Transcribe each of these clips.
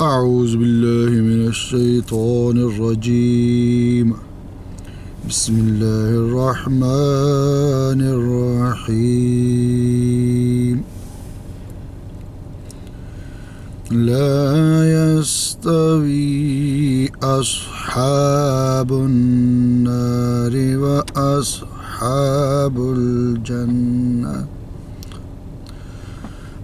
أعوذ بالله من الشيطان الرجيم. بسم الله الرحمن الرحيم. لا يستوي أصحاب النار وأصحاب الجنة.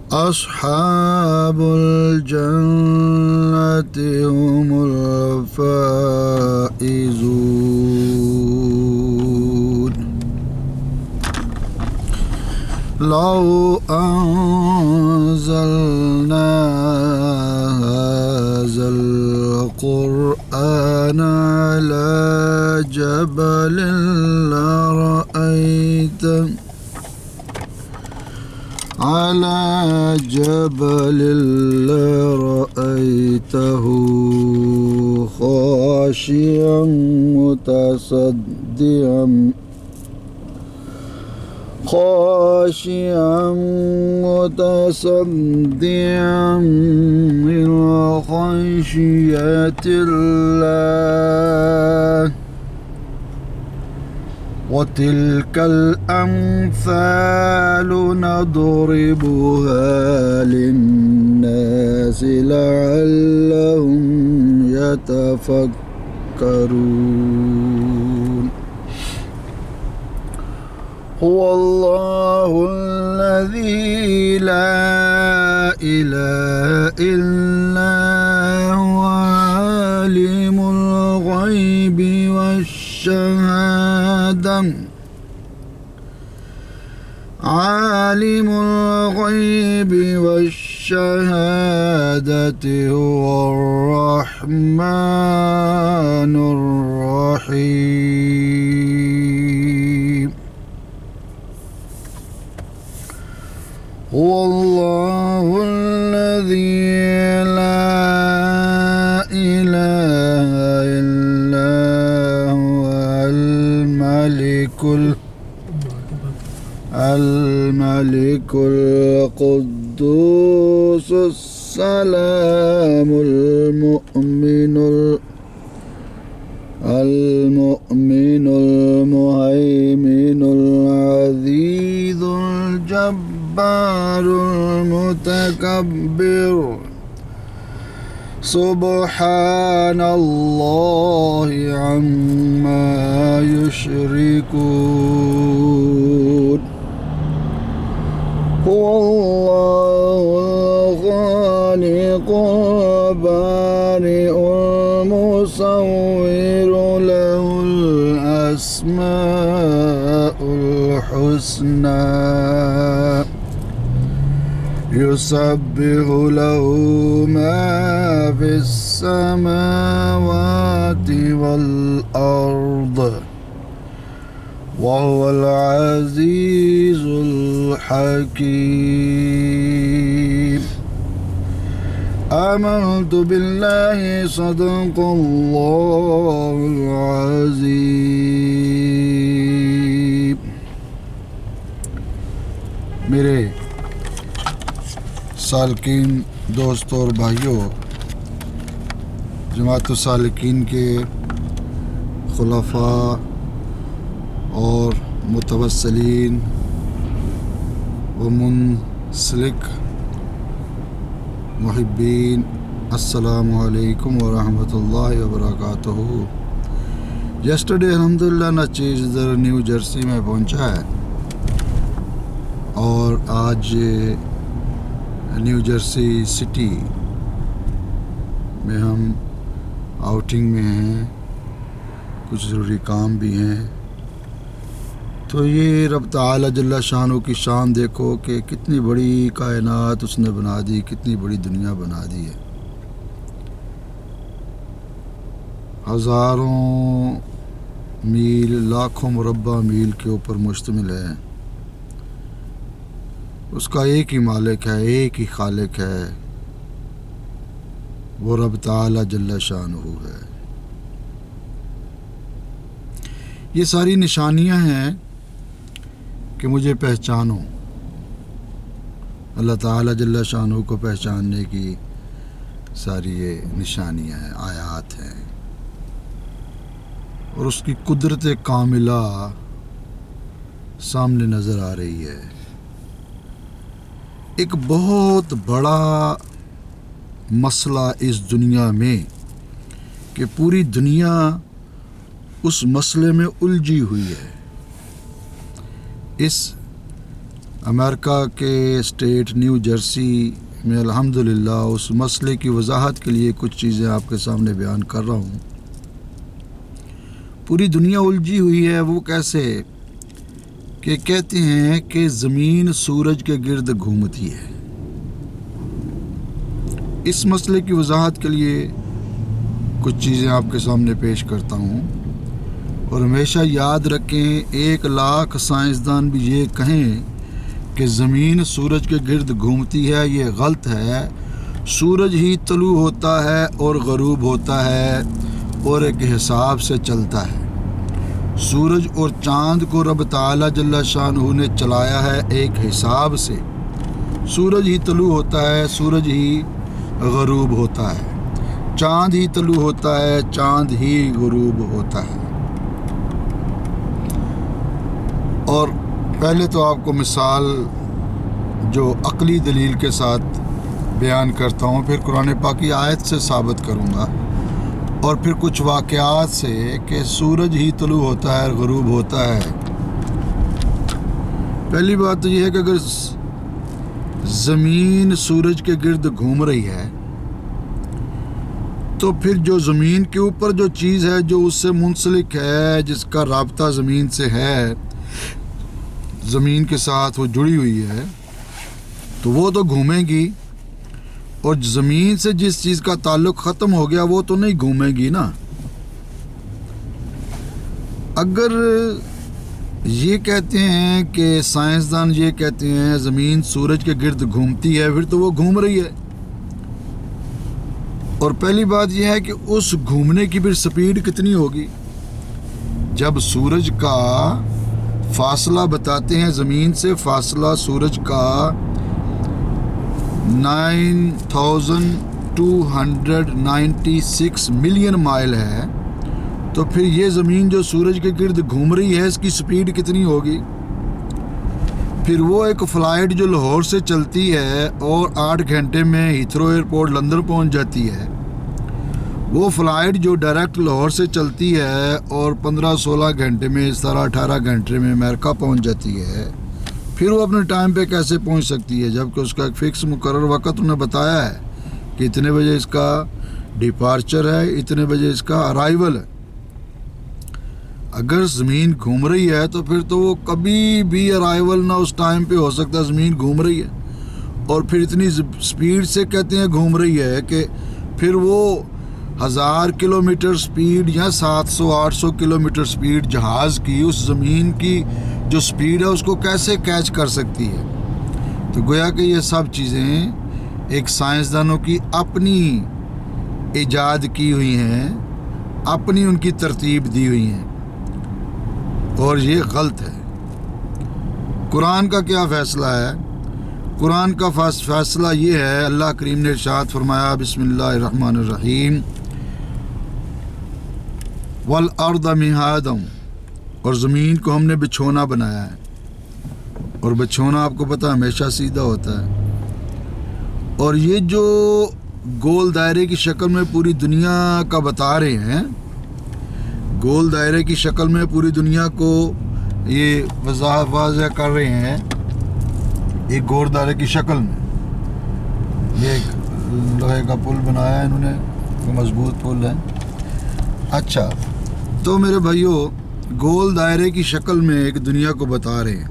أصحاب الجنة هم الفائزون. لو أنزلنا هذا القرآن على جبل لرأيته خاشعا متصدعا من خشية الله. وتلك الأمثال نضربها للناس لعلهم يتفكرون. هو الله الذي لا إله إلا هو عالم الغيب والشهادة هو الرحمن الرحيم. هو الله الذي لا إله إلا هو الملك القدوس السلام المؤمن المهيمن العزيز الجبار المتكبر. سبحان الله عما يشركون. هو الله الخالق البارئ المصور له الأسماء الحسنى. يسبح له ما في السماوات والأرض وهو العزيز الحكيم. آمنت بالله صدق الله العظيم. میرے سالکین دوستوں اور بھائیوں، جماعت السالکین کے خلفاء اور متوسلین و منسلک محبین، السلام علیکم ورحمۃ اللہ وبرکاتہ۔ یسٹرڈے الحمدللہ ناچیزر نیو جرسی میں پہنچا ہے اور آج نیو جرسی سٹی میں ہم آؤٹنگ میں ہیں، کچھ ضروری کام بھی ہیں۔ تو یہ رب تعالی جل شانہ کی شان دیکھو کہ کتنی بڑی کائنات اس نے بنا دی، کتنی بڑی دنیا بنا دی ہے۔ ہزاروں میل، لاکھوں مربع میل کے اوپر مشتمل ہے۔ اس کا ایک ہی مالک ہے، ایک ہی خالق ہے، وہ رب تعالی جل شانہ ہے۔ یہ ساری نشانیاں ہیں کہ مجھے ساری یہ نشانیاں ہیں، آیات ہیں، اور اس کی قدرت کاملہ سامنے نظر آ رہی ہے۔ ایک بہت بڑا مسئلہ اس دنیا میں کہ پوری دنیا اس مسئلے میں الجھی ہوئی ہے۔ اس امریکہ کے اسٹیٹ نیو جرسی میں الحمدللہ اس مسئلے کی وضاحت کے لیے کچھ چیزیں آپ کے سامنے بیان کر رہا ہوں۔ پوری دنیا الجھی ہوئی ہے۔ وہ کیسے؟ کہ کہتے ہیں کہ زمین سورج کے گرد گھومتی ہے۔ اس مسئلے کی وضاحت کے لیے کچھ چیزیں آپ کے سامنے پیش کرتا ہوں، اور ہمیشہ یاد رکھیں 1,00,000 سائنسدان بھی یہ کہیں کہ زمین سورج کے گرد گھومتی ہے، یہ غلط ہے۔ سورج ہی طلوع ہوتا ہے اور غروب ہوتا ہے اور ایک حساب سے چلتا ہے۔ سورج اور چاند کو رب تعالی جل شانہ نے چلایا ہے ایک حساب سے۔ سورج ہی طلوع ہوتا ہے، سورج ہی غروب ہوتا ہے، چاند ہی طلوع ہوتا ہے، چاند ہی غروب ہوتا ہے۔ اور پہلے تو آپ کو مثال جو عقلی دلیل کے ساتھ بیان کرتا ہوں، پھر قرآن پاک کی آیت سے ثابت کروں گا، اور پھر کچھ واقعات سے کہ سورج ہی طلوع ہوتا ہے، غروب ہوتا ہے۔ پہلی بات تو یہ ہے کہ اگر زمین سورج کے گرد گھوم رہی ہے تو پھر جو زمین کے اوپر جو چیز ہے جو اس سے منسلک ہے، جس کا رابطہ زمین سے ہے، زمین کے ساتھ وہ جڑی ہوئی ہے، تو وہ تو گھومے گی، اور زمین سے جس چیز کا تعلق ختم ہو گیا وہ تو نہیں گھومے گی نا۔ اگر یہ کہتے ہیں کہ سائنسدان یہ کہتے ہیں زمین سورج کے گرد گھومتی ہے، پھر تو وہ گھوم رہی ہے۔ اور پہلی بات یہ ہے کہ اس گھومنے کی پھر سپیڈ کتنی ہوگی؟ جب سورج کا فاصلہ بتاتے ہیں زمین سے، فاصلہ سورج کا 9296 ملین مائل ہے، تو پھر یہ زمین جو سورج کے گرد گھوم رہی ہے اس کی سپیڈ کتنی ہوگی؟ پھر وہ ایک فلائٹ جو لاہور سے چلتی ہے اور 8 گھنٹے میں ہیتھرو ایئرپورٹ لندن پہنچ جاتی ہے، وہ فلائٹ جو ڈائریکٹ لاہور سے چلتی ہے اور 15-16 گھنٹے میں، اس طرح 18 گھنٹے میں امریکہ پہنچ جاتی ہے، پھر وہ اپنے ٹائم پہ کیسے پہنچ سکتی ہے؟ جبکہ اس کا ایک فکس مقرر وقت انہیں بتایا ہے کہ اتنے بجے اس کا ڈپارچر ہے، اتنے بجے اس کا ارائیول ہے۔ اگر زمین گھوم رہی ہے تو پھر تو وہ کبھی بھی ارائیول نہ اس ٹائم پہ ہو سکتا، زمین گھوم رہی ہے، اور پھر اتنی سپیڈ سے کہتے ہیں گھوم رہی ہے کہ پھر وہ 1000 کلومیٹر سپیڈ یا 700-800 کلومیٹر سپیڈ جہاز کی، اس زمین کی جو سپیڈ ہے اس کو کیسے کیچ کر سکتی ہے؟ تو گویا کہ یہ سب چیزیں ایک سائنسدانوں کی اپنی ایجاد کی ہوئی ہیں، اپنی ان کی ترتیب دی ہوئی ہیں، اور یہ غلط ہے۔ قرآن کا کیا فیصلہ ہے؟ قرآن کا فیصلہ یہ ہے، اللہ کریم نے ارشاد فرمایا، بسم اللہ الرحمن الرحیم، وَالْأَرْضَ مِهَادًا، اور زمین کو ہم نے بچھونا بنایا ہے، اور بچھونا آپ کو پتہ ہمیشہ سیدھا ہوتا ہے، اور یہ جو گول دائرے کی شکل میں پوری دنیا کا بتا رہے ہیں، گول دائرے کی شکل میں پوری دنیا کو یہ واضح کر رہے ہیں، ایک گول دائرے کی شکل میں یہ ایک لوہے کا پل بنایا ہے انہوں نے، مضبوط پل ہے۔ اچھا، تو میرے بھائیوں، گول دائرے کی شکل میں ایک دنیا کو بتا رہے ہیں،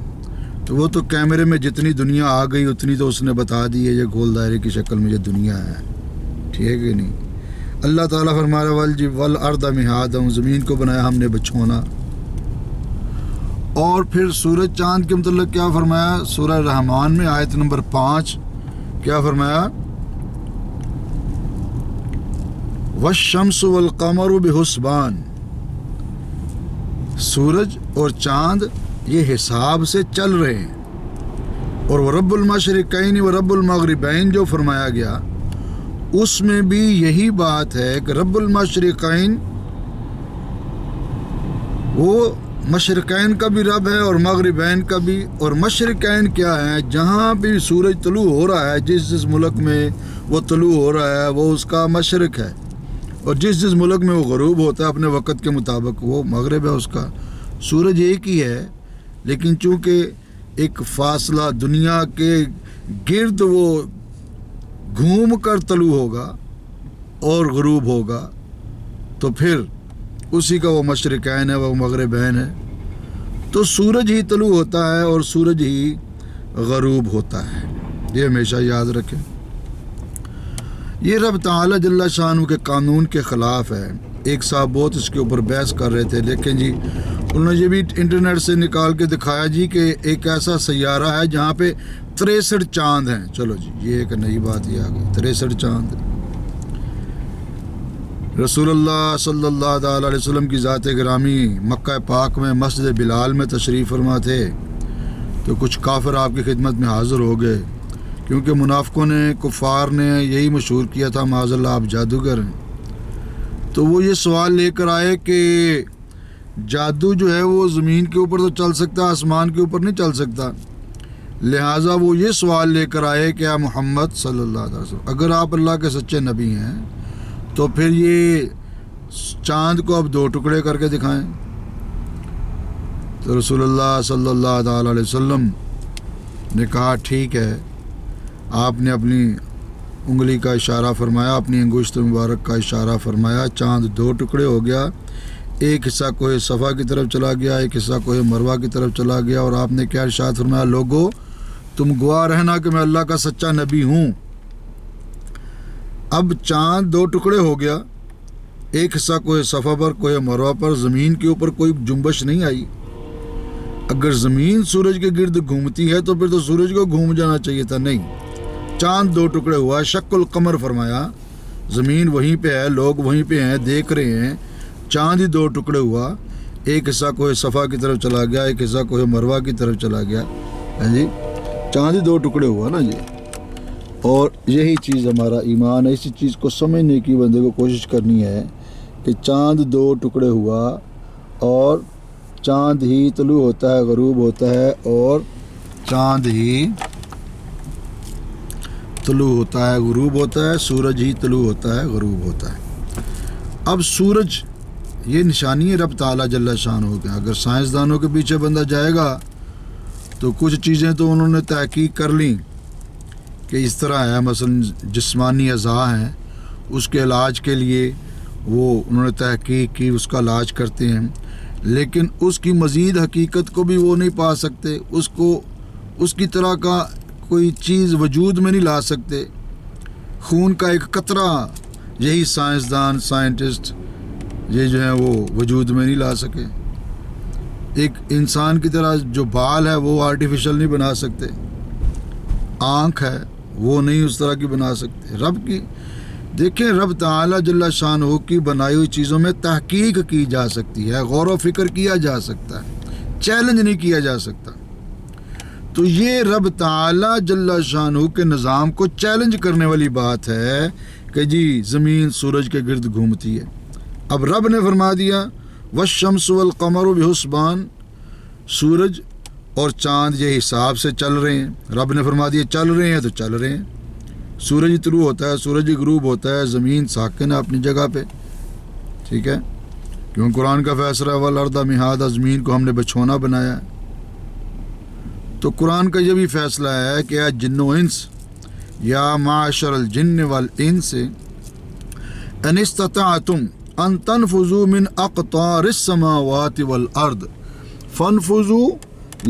تو وہ تو کیمرے میں جتنی دنیا آ گئی اتنی تو اس نے بتا دی ہے، یہ گول دائرے کی شکل میں یہ دنیا ہے، ٹھیک ہے کہ نہیں؟ اللہ تعالیٰ فرما رہا ہے وَالْأَرْضَ مِهَادًا، زمین کو بنایا ہم نے بچھونا۔ اور پھر سورج چاند کے متعلق کیا فرمایا؟ سورہ رحمان میں آیت نمبر 5 کیا فرمایا؟ وَالشَّمْسُ وَالْقَمَرُ بِحُسْبَانٍ، سورج اور چاند یہ حساب سے چل رہے ہیں، اور وَرَبُّ الْمَشْرِقَيْنِ وَرَبُّ الْمَغْرِبَيْنِ جو فرمایا گیا، اس میں بھی یہی بات ہے کہ رب المشرقین وہ مشرقین کا بھی رب ہے اور مغربین کا بھی. اور مشرقین کیا ہے؟ جہاں بھی سورج طلوع ہو رہا ہے، جس ملک میں وہ طلوع ہو رہا ہے وہ اس کا مشرق ہے، اور جس ملک میں وہ غروب ہوتا ہے اپنے وقت کے مطابق وہ مغرب ہے اس کا. سورج ایک ہی ہے، لیکن چونکہ ایک فاصلہ دنیا کے گرد وہ گھوم کر طلوع ہوگا اور غروب ہوگا، تو پھر اسی کا وہ مشرقین ہے، وہ مغربین ہے. تو سورج ہی طلوع ہوتا ہے اور سورج ہی غروب ہوتا ہے، یہ ہمیشہ یاد رکھیں. یہ رب تعالی جل شانہ کے قانون کے خلاف ہے. ایک صاحب بہت اس کے اوپر بحث کر رہے تھے، لیکن جی انہوں نے یہ بھی انٹرنیٹ سے نکال کے دکھایا جی کہ ایک ایسا سیارہ ہے جہاں پہ 63 چاند ہیں. چلو جی یہ ایک نئی بات ہی آ گئی، 63 چاند. رسول اللہ صلی اللہ تعالی علیہ وسلم کی ذات گرامی مکہ پاک میں مسجد بلال میں تشریف فرما تھے، تو کچھ کافر آپ کی خدمت میں حاضر ہو گئے، کیونکہ منافقوں نے، کفار نے یہی مشہور کیا تھا معاذ اللہ آپ جادوگر ہیں. تو وہ یہ سوال لے کر آئے کہ جادو جو ہے وہ زمین کے اوپر تو چل سکتا ہے، آسمان کے اوپر نہیں چل سکتا. لہٰذا وہ یہ سوال لے کر آئے کہ یا محمد صلی اللہ علیہ وسلم، اگر آپ اللہ کے سچے نبی ہیں تو پھر یہ چاند کو اب 2 ٹکڑے کر کے دکھائیں. تو رسول اللہ صلی اللہ تعالی علیہ وسلم نے کہا ٹھیک ہے. آپ نے اپنی انگلی کا اشارہ فرمایا، اپنی انگشت مبارک کا اشارہ فرمایا، چاند 2 ٹکڑے ہو گیا. ایک حصہ کوہ صفا کی طرف چلا گیا، ایک حصہ کوہ مروہ کی طرف چلا گیا. اور آپ نے کیا ارشاد فرمایا؟ لوگو تم گواہ رہنا کہ میں اللہ کا سچا نبی ہوں. اب چاند 2 ٹکڑے ہو گیا، ایک حصہ کوہ صفا پر، کوہ مروہ پر. زمین کے اوپر کوئی جنبش نہیں آئی. اگر زمین سورج کے گرد گھومتی ہے تو پھر تو سورج کو گھوم جانا چاہیے تھا، نہیں. چاند 2 ٹکڑے ہوا. شق القمر فرمایا، زمین وہیں پہ ہے، لوگ وہیں پہ ہیں، دیکھ رہے ہیں. چاند ہی 2 ٹکڑے ہوا. ایک حصہ کوہ صفا کی طرف چلا گیا، ایک حصہ کوہ مروہ کی طرف چلا گیا. جی چاند ہی 2 ٹکڑے ہوا نا جی. اور یہی چیز ہمارا ایمان ہے. اسی چیز کو سمجھنے کی بندے کو کوشش کرنی ہے کہ چاند 2 ٹکڑے ہوا اور چاند ہی طلوع ہوتا ہے، غروب ہوتا ہے، اور چاند ہی طلوع ہوتا ہے، غروب ہوتا ہے. سورج ہی طلوع ہوتا ہے، غروب ہوتا ہے. اب سورج یہ نشانی ہے رب تعالی جل شانہ ہو گیا. اگر سائنسدانوں کے پیچھے بندہ جائے گا تو کچھ چیزیں تو انہوں نے تحقیق کر لیں کہ اس طرح ہے. مثلا جسمانی اعضاء ہیں، اس کے علاج کے لیے وہ انہوں نے تحقیق کی، اس کا علاج کرتے ہیں. لیکن اس کی مزید حقیقت کو بھی وہ نہیں پا سکتے، اس کی طرح کا کوئی چیز وجود میں نہیں لا سکتے. خون کا ایک قطرہ یہی سائنسدان، سائنٹسٹ یہ جو ہیں وہ وجود میں نہیں لا سکے. ایک انسان کی طرح جو بال ہے وہ آرٹیفیشل نہیں بنا سکتے، آنکھ ہے وہ نہیں اس طرح کی بنا سکتے. رب کی دیکھیں، رب تعالی جل شانہ کی بنائی ہوئی چیزوں میں تحقیق کی جا سکتی ہے، غور و فکر کیا جا سکتا ہے، چیلنج نہیں کیا جا سکتا. تو یہ رب تعالی جل شانہ کے نظام کو چیلنج کرنے والی بات ہے کہ جی زمین سورج کے گرد گھومتی ہے. اب رب نے فرما دیا والشمس والقمر بحسبان، سورج اور چاند یہ حساب سے چل رہے ہیں. رب نے فرما دیا چل رہے ہیں تو چل رہے ہیں. سورج ہی طلوع ہوتا ہے، سورج ہی غروب ہوتا ہے، زمین ساکن ہے اپنی جگہ پہ. ٹھیک ہے، کیوں قرآن کا فیصلہ ہے والارض مہادا، زمین کو ہم نے بچھونا بنایا ہے. تو قرآن کا یہ بھی فیصلہ ہے کہ یا جن و انس، یا معاشر الجن والانس ان استطعتم ان تنفذوا من اقطار السماوات والارض فانفذوا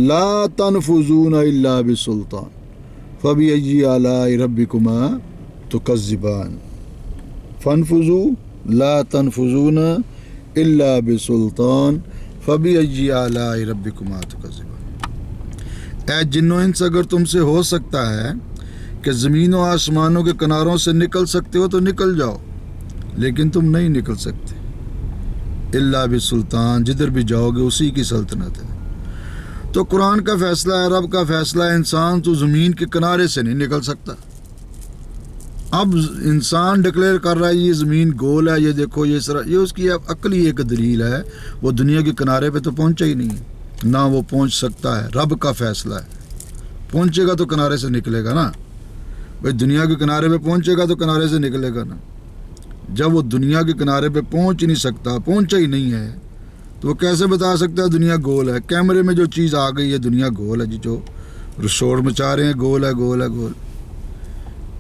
لا تنفذون الا بسلطان فبأي آلاء ربكما تكذبان. فانفذوا لا تنفذون الا بسلطان فبأي آلاء ربكما تكذبان. اے جن و انس، اگر تم سے ہو سکتا ہے کہ زمین و آسمانوں کے کناروں سے نکل سکتے ہو تو نکل جاؤ، لیکن تم نہیں نکل سکتے الا بسلطان، جدھر بھی جاؤ گے اسی کی سلطنت ہے. تو قرآن کا فیصلہ ہے، رب کا فیصلہ ہے، انسان تو زمین کے کنارے سے نہیں نکل سکتا. اب انسان ڈکلیئر کر رہا ہے یہ زمین گول ہے، یہ دیکھو یہ اس کی عقلی ایک دلیل ہے، وہ دنیا کے کنارے پہ تو پہنچا ہی نہیں، نہ وہ پہنچ سکتا ہے، رب کا فیصلہ ہے، پہنچے گا تو کنارے سے نکلے گا نا بھائی، دنیا کے کنارے پہ پہنچے گا تو کنارے سے نکلے گا نا۔ جب وہ دنیا کے کنارے پہ پہنچ نہیں سکتا، پہنچا ہی نہیں ہے، تو وہ کیسے بتا سکتا ہے دنیا گول ہے؟ کیمرے میں جو چیز آ گئی ہے دنیا گول ہے جی، جو شور مچا رہے ہیں گول ہے گول ہے گول۔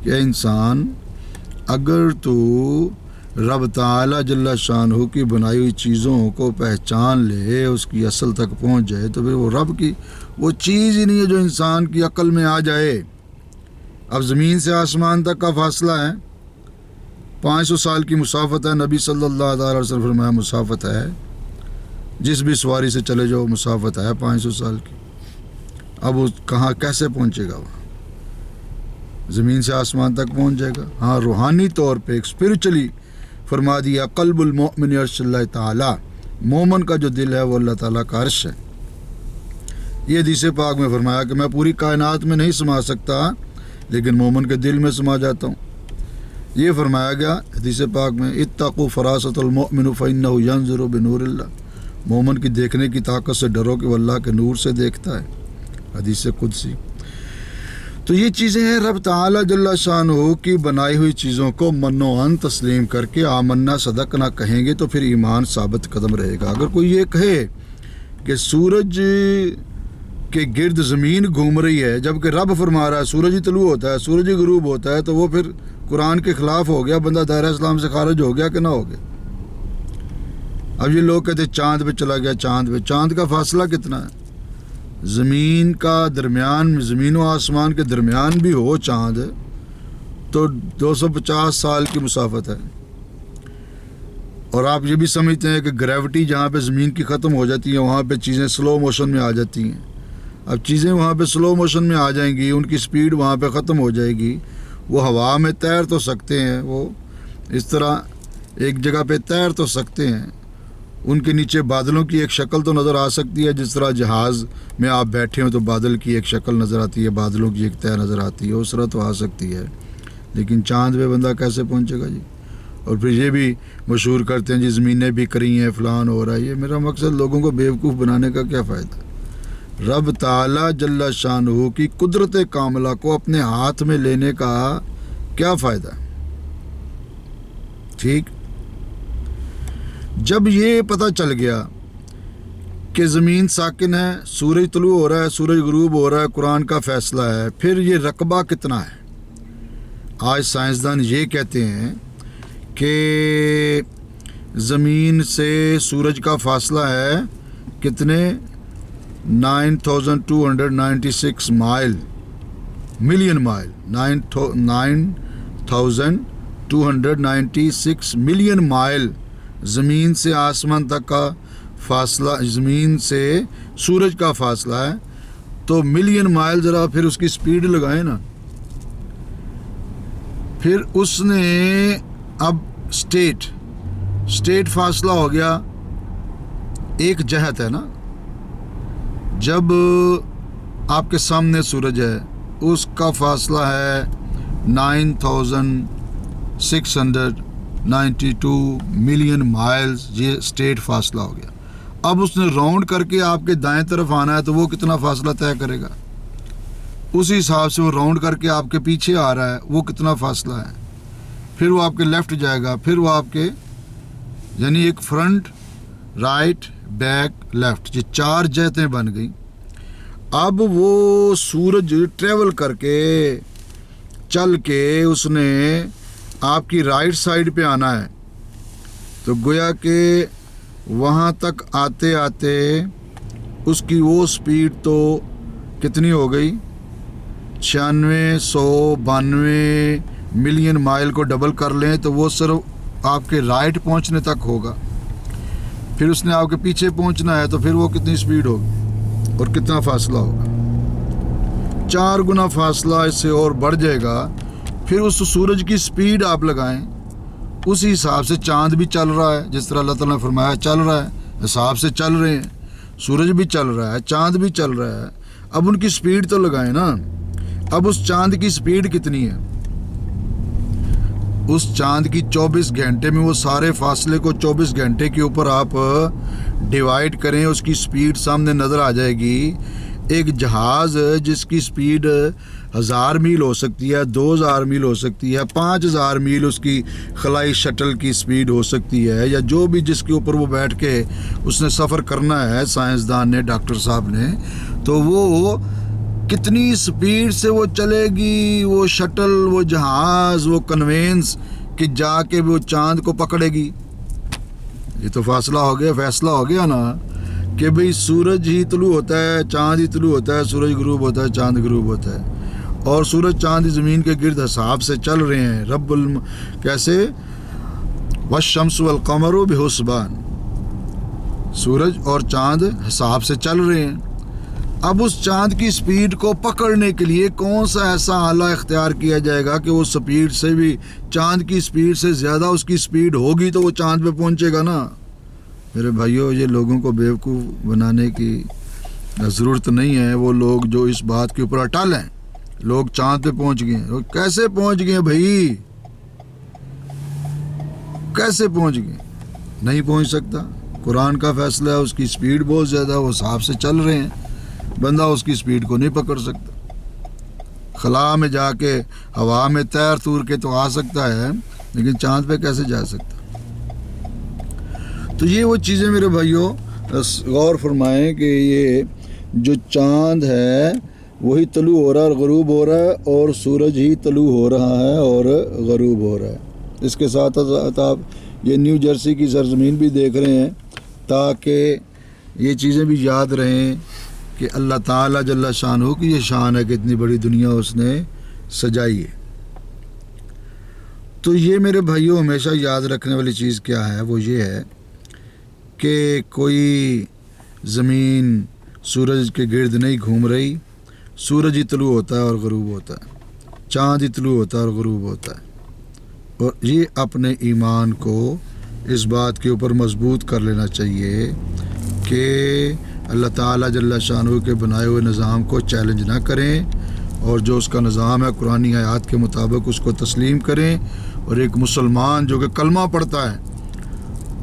کہ انسان اگر تو رب تعالی جل شانہ کی بنائی ہوئی چیزوں کو پہچان لے، اس کی اصل تک پہنچ جائے، تو پھر وہ رب کی وہ چیز ہی نہیں ہے جو انسان کی عقل میں آ جائے۔ اب زمین سے آسمان تک کا فاصلہ ہے 500 سال کی مسافت ہے، نبی صلی اللہ علیہ وسلم فرمایا مسافت ہے، جس بھی سواری سے چلے جاؤ مسافت ہے 500 سال کی۔ اب وہ کہاں کیسے پہنچے گا؟ وہ زمین سے آسمان تک پہنچ جائے گا۔ ہاں روحانی طور پہ اسپرچلی فرما دیا قلب المؤمن عرش اللہ تعالی، مومن کا جو دل ہے وہ اللہ تعالیٰ کا عرش ہے۔ یہ حدیث پاک میں فرمایا کہ میں پوری کائنات میں نہیں سما سکتا لیکن مومن کے دل میں سما جاتا ہوں۔ یہ فرمایا گیا حدیث پاک میں اتقوا فراست المؤمن فإنہ ینظر بنور اللہ، مومن کی دیکھنے کی طاقت سے ڈرو کہ وہ اللہ کے نور سے دیکھتا ہے، حدیث قدسی۔ تو یہ چیزیں ہیں رب تعالی جل شانہ کی بنائی ہوئی چیزوں کو من و عن تسلیم کر کے آمنا صدقنا کہیں گے تو پھر ایمان ثابت قدم رہے گا۔ اگر کوئی یہ کہے کہ سورج کے گرد زمین گھوم رہی ہے جبکہ رب فرما رہا ہے سورج ہی طلوع ہوتا ہے سورج ہی غروب ہوتا ہے، تو وہ پھر قرآن کے خلاف ہو گیا، بندہ دائرہ اسلام سے خارج ہو گیا کہ نہ ہو گیا؟ اب یہ لوگ کہتے ہیں چاند پہ چلا گیا، چاند پہ، چاند کا فاصلہ کتنا ہے؟ زمین کا درمیان، زمین و آسمان کے درمیان بھی ہو چاند تو 250 سال کی مسافت ہے۔ اور آپ یہ بھی سمجھتے ہیں کہ گریوٹی جہاں پہ زمین کی ختم ہو جاتی ہے وہاں پہ چیزیں سلو موشن میں آ جاتی ہیں۔ اب چیزیں وہاں پہ سلو موشن میں آ جائیں گی، ان کی سپیڈ وہاں پہ ختم ہو جائے گی، وہ ہوا میں تیر تو سکتے ہیں، وہ اس طرح ایک جگہ پہ تیر تو سکتے ہیں، ان کے نیچے بادلوں کی ایک شکل تو نظر آ سکتی ہے، جس طرح جہاز میں آپ بیٹھے ہوں تو بادل کی ایک شکل نظر آتی ہے، بادلوں کی ایک تہ نظر آتی ہے، اس طرح تو آ سکتی ہے، لیکن چاند پہ بندہ کیسے پہنچے گا جی؟ اور پھر یہ بھی مشہور کرتے ہیں جی زمینیں بھی کری ہیں، فلان ہو رہا ہے۔ یہ میرا مقصد لوگوں کو بیوقوف بنانے کا کیا فائدہ؟ رب تعالی جل شانہ کی قدرت کاملہ کو اپنے ہاتھ میں لینے کا کیا فائدہ؟ ٹھیک، جب یہ پتہ چل گیا کہ زمین ساکن ہے، سورج طلوع ہو رہا ہے، سورج غروب ہو رہا ہے، قرآن کا فیصلہ ہے، پھر یہ رقبہ کتنا ہے؟ آج سائنسدان یہ کہتے ہیں کہ زمین سے سورج کا فاصلہ ہے کتنے؟ 9296 مائل، ملین مائل، 9296 ملین مائل زمین سے آسمان تک کا فاصلہ، زمین سے سورج کا فاصلہ ہے، تو ملین مائل ذرا پھر اس کی سپیڈ لگائیں نا۔ پھر اس نے اب اسٹیٹ فاصلہ ہو گیا، ایک جہت ہے نا، جب آپ کے سامنے سورج ہے اس کا فاصلہ ہے 9692 ملین مائلز، یہ اسٹیٹ فاصلہ ہو گیا۔ اب اس نے راؤنڈ کر کے آپ کے دائیں طرف آنا ہے تو وہ کتنا فاصلہ طے کرے گا؟ اسی حساب سے وہ راؤنڈ کر کے آپ کے پیچھے آ رہا ہے، وہ کتنا فاصلہ ہے؟ پھر وہ آپ کے لیفٹ جائے گا، پھر وہ آپ کے، یعنی ایک فرنٹ، رائٹ، بیک، لیفٹ، یہ 4 جہتیں بن گئیں۔ اب وہ سورج ٹریول کر کے چل کے اس نے آپ کی رائٹ سائڈ پہ آنا ہے، تو گویا کہ وہاں تک آتے آتے اس کی وہ سپیڈ تو کتنی ہو گئی؟ 9692 ملین مائل کو ڈبل کر لیں تو وہ صرف آپ کے رائٹ پہنچنے تک ہوگا، پھر اس نے آپ کے پیچھے پہنچنا ہے تو پھر وہ کتنی سپیڈ ہوگی اور کتنا فاصلہ ہوگا؟ 4 گنا فاصلہ اس سے اور بڑھ جائے گا۔ پھر اس سورج کی سپیڈ آپ لگائیں، اسی حساب سے چاند بھی چل رہا ہے، جس طرح اللہ تعالیٰ نے فرمایا چل رہا ہے، حساب سے چل رہے ہیں، سورج بھی چل رہا ہے، چاند بھی چل رہا ہے، اب ان کی سپیڈ تو لگائیں نا۔ اب اس چاند کی سپیڈ کتنی ہے؟ اس چاند کی 24 گھنٹے میں وہ سارے فاصلے کو 24 گھنٹے کے اوپر آپ ڈیوائیڈ کریں، اس کی سپیڈ سامنے نظر آ جائے گی۔ ایک جہاز جس کی سپیڈ 1000 میل ہو سکتی ہے، 2000 میل ہو سکتی ہے، 5000 میل اس کی خلائی شٹل کی سپیڈ ہو سکتی ہے، یا جو بھی جس کے اوپر وہ بیٹھ کے اس نے سفر کرنا ہے، سائنسدان نے، ڈاکٹر صاحب نے، تو وہ کتنی سپیڈ سے وہ چلے گی، وہ شٹل، وہ جہاز، وہ کنوینس، کہ جا کے وہ چاند کو پکڑے گی۔ یہ تو فیصلہ ہو گیا نا کہ بھئی سورج ہی طلوع ہوتا ہے، چاند ہی طلوع ہوتا ہے، سورج غروب ہوتا ہے، چاند غروب ہوتا ہے، اور سورج چاند زمین کے گرد حساب سے چل رہے ہیں۔ کیسے؟ والشمس والقمر بحسبان، سورج اور چاند حساب سے چل رہے ہیں۔ اب اس چاند کی سپیڈ کو پکڑنے کے لیے کون سا ایسا آلہ اختیار کیا جائے گا کہ وہ سپیڈ سے بھی، چاند کی سپیڈ سے زیادہ اس کی سپیڈ ہوگی تو وہ چاند پہ پہنچے گا نا۔ میرے بھائیوں، یہ لوگوں کو بیوقوف بنانے کی ضرورت نہیں ہے۔ وہ لوگ جو اس بات کے اوپر اٹل ہیں، لوگ چاند پہ پہنچ گئے ہیں۔ کیسے پہنچ گئے بھائی؟ کیسے پہنچ گئے؟ نہیں پہنچ سکتا۔ قرآن کا فیصلہ ہے، اس کی سپیڈ بہت زیادہ، وہ حساب سے چل رہے ہیں، بندہ اس کی سپیڈ کو نہیں پکڑ سکتا۔ خلا میں جا کے ہوا میں تیر تور کے تو آ سکتا ہے، لیکن چاند پہ کیسے جا سکتا؟ تو یہ وہ چیزیں میرے بھائیوں غور فرمائیں کہ یہ جو چاند ہے وہی طلوع ہو رہا ہے اور غروب ہو رہا ہے، اور سورج ہی طلوع ہو رہا ہے اور غروب ہو رہا ہے۔ اس کے ساتھ ساتھ آپ یہ نیو جرسی کی سرزمین بھی دیکھ رہے ہیں، تاکہ یہ چیزیں بھی یاد رہیں کہ اللہ تعالیٰ جل شانہ کی یہ شان ہے کہ اتنی بڑی دنیا اس نے سجائی ہے۔ تو یہ میرے بھائیوں ہمیشہ یاد رکھنے والی چیز کیا ہے؟ وہ یہ ہے کہ کوئی زمین سورج کے گرد نہیں گھوم رہی، سورج ہی طلوع ہوتا ہے اور غروب ہوتا ہے، چاند ہی طلوع ہوتا ہے اور غروب ہوتا ہے۔ اور یہ اپنے ایمان کو اس بات کے اوپر مضبوط کر لینا چاہیے کہ اللہ تعالیٰ جل شانہ کے بنائے ہوئے نظام کو چیلنج نہ کریں، اور جو اس کا نظام ہے قرآنی آیات کے مطابق اس کو تسلیم کریں۔ اور ایک مسلمان جو کہ کلمہ پڑھتا ہے،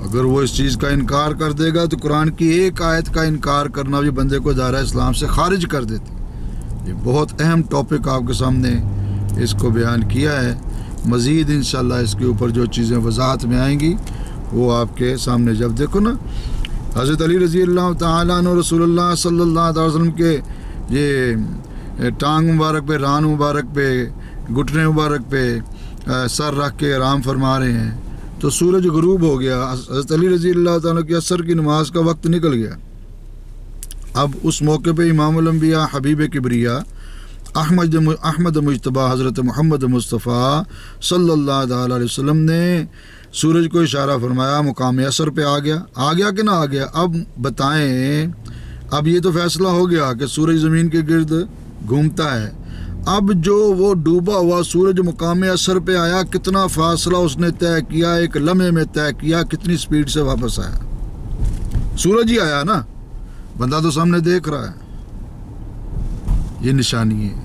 اگر وہ اس چیز کا انکار کر دے گا تو قرآن کی ایک آیت کا انکار کرنا بھی بندے کو دائرہ اسلام سے خارج کر دیتی۔ یہ بہت اہم ٹاپک آپ کے سامنے اس کو بیان کیا ہے۔ مزید انشاءاللہ اس کے اوپر جو چیزیں وضاحت میں آئیں گی وہ آپ کے سامنے، جب دیکھو نا حضرت علی رضی اللہ تعالیٰ عنہ رسول اللہ صلی اللہ علیہ وسلم کے یہ ٹانگ مبارک پہ، ران مبارک پہ، گھٹنے مبارک پہ سر رکھ کے آرام فرما رہے ہیں، تو سورج غروب ہو گیا۔ حضرت علی رضی اللہ تعالیٰ کی عصر کی نماز کا وقت نکل گیا۔ اب اس موقع پہ امام الانبیاء حبیب کبریا احمد مجتبیٰ حضرت محمد مصطفیٰ صلی اللہ علیہ وسلم نے سورج کو اشارہ فرمایا، مقام عصر پہ آ گیا کہ نہ آ گیا؟ اب بتائیں، اب یہ تو فیصلہ ہو گیا کہ سورج زمین کے گرد گھومتا ہے۔ اب جو وہ ڈوبا ہوا سورج مقام عصر پہ آیا، کتنا فاصلہ اس نے طے کیا؟ ایک لمحے میں طے کیا، کتنی سپیڈ سے واپس آیا؟ سورج ہی آیا نا، بندہ تو سامنے دیکھ رہا ہے۔ یہ نشانی ہے۔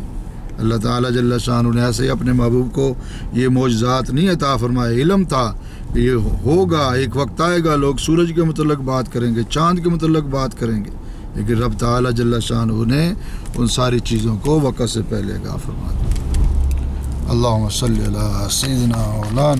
اللہ تعالیٰ جل شانہ نے ایسے ہی اپنے محبوب کو یہ معجزات نہیں عطا فرمائے، علم تھا کہ یہ ہوگا، ایک وقت آئے گا لوگ سورج کے متعلق بات کریں گے، چاند کے متعلق بات کریں گے، لیکن رب تعالیٰ جل شانہ نے ان ساری چیزوں کو وقت سے پہلے آگاہ فرما دیا۔ اللہم صلی علی سیدنا مولانا